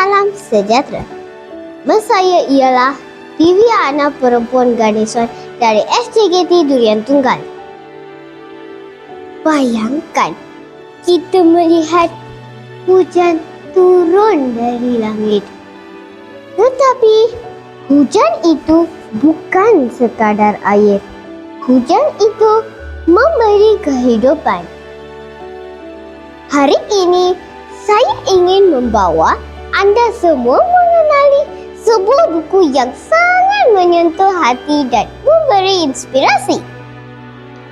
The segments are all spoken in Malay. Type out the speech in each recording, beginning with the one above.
Salam sejahtera. Saya ialah Divya anak perempuan Ganesan dari SJKT Durian Tunggal. Bayangkan kita melihat hujan turun dari langit. Tetapi hujan itu bukan sekadar air. Hujan itu memberi kehidupan. Hari ini saya ingin membawa anda semua mengenali sebuah buku yang sangat menyentuh hati dan memberi inspirasi.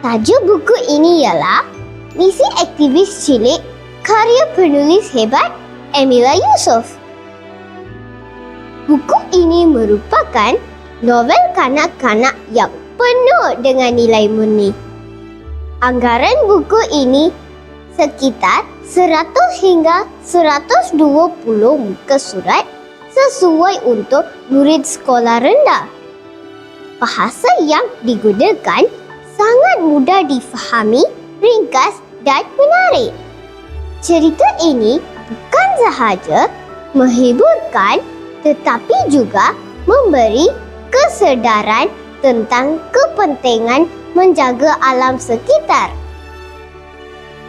Tajuk buku ini ialah Misi Aktivis Cilik karya penulis hebat Emilia Yusof. Buku ini merupakan novel kanak-kanak yang penuh dengan nilai murni. Anggaran buku ini sekitar 100 hingga 120 muka surat sesuai untuk murid sekolah rendah. Bahasa yang digunakan sangat mudah difahami, ringkas dan menarik. Cerita ini bukan sahaja menghiburkan tetapi juga memberi kesedaran tentang kepentingan menjaga alam sekitar.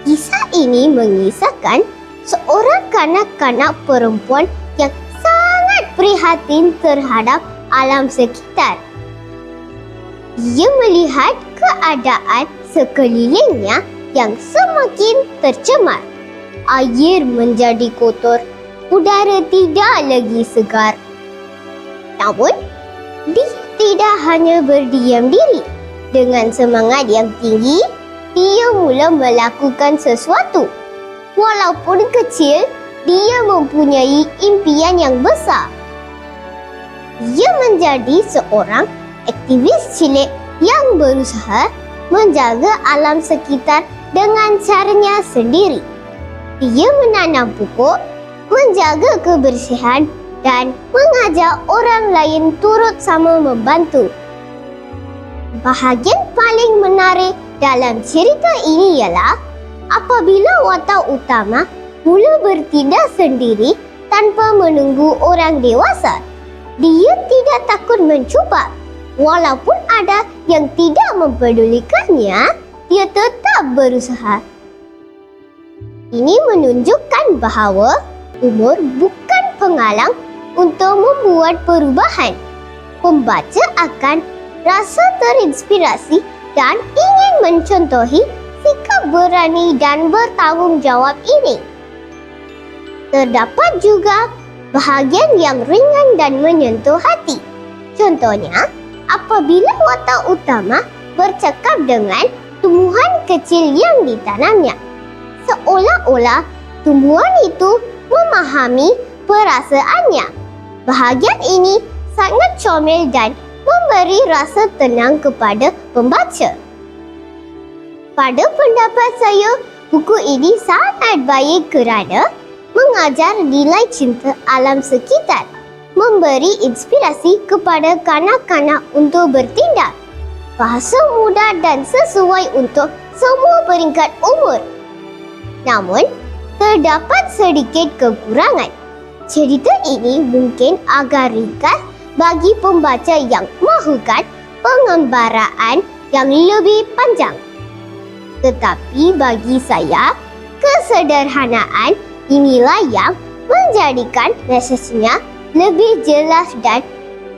Kisah ini mengisahkan seorang kanak-kanak perempuan yang sangat prihatin terhadap alam sekitar. Dia melihat keadaan sekelilingnya yang semakin tercemar. Air menjadi kotor, udara tidak lagi segar. Namun, dia tidak hanya berdiam diri. Dengan semangat yang tinggi, dia mula melakukan sesuatu. Walaupun kecil, dia mempunyai impian yang besar. Dia menjadi seorang aktivis cilik yang berusaha menjaga alam sekitar dengan caranya sendiri. Dia menanam pokok, menjaga kebersihan dan mengajak orang lain turut sama membantu. Bahagian paling menarik dalam cerita ini ialah apabila watak utama mula bertindak sendiri tanpa menunggu orang dewasa. Dia tidak takut mencuba. Walaupun ada yang tidak mempedulikannya, dia tetap berusaha. Ini menunjukkan bahawa umur bukan penghalang untuk membuat perubahan. Pembaca akan rasa terinspirasi dan ingin mencontohi sikap berani dan bertanggungjawab ini. Terdapat juga bahagian yang ringan dan menyentuh hati. Contohnya, apabila watak utama bercakap dengan tumbuhan kecil yang ditanamnya. Seolah-olah tumbuhan itu memahami perasaannya. Bahagian ini sangat comel dan memberi rasa tenang kepada pembaca. Pada pendapat saya, buku ini sangat baik kerana mengajar nilai cinta alam sekitar, memberi inspirasi kepada kanak-kanak untuk bertindak. Bahasa mudah dan sesuai untuk semua peringkat umur. Namun, terdapat sedikit kekurangan. Cerita ini mungkin agak ringkas bagi pembaca yang mahukan pengembaraan yang lebih panjang. Tetapi bagi saya, kesederhanaan inilah yang menjadikan mesejnya lebih jelas dan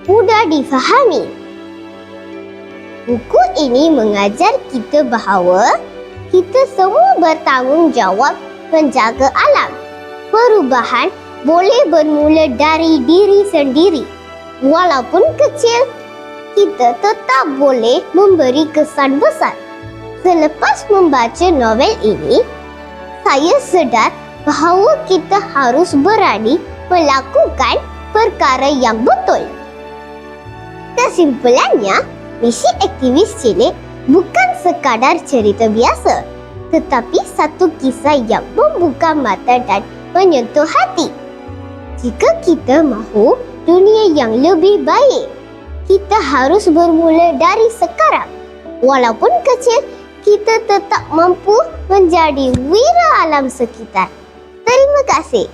mudah difahami. Buku ini mengajar kita bahawa kita semua bertanggungjawab menjaga alam. Perubahan boleh bermula dari diri sendiri. Walaupun kecil, kita tetap boleh memberi kesan besar. Selepas membaca novel ini, saya sedar bahawa kita harus berani melakukan perkara yang betul. Kesimpulannya, Misi Aktivis Cilik bukan sekadar cerita biasa, tetapi satu kisah yang membuka mata dan menyentuh hati. Jika kita mahu dunia yang lebih baik, kita harus bermula dari sekarang. Walaupun kecil, kita tetap mampu menjadi wira alam sekitar. Terima kasih.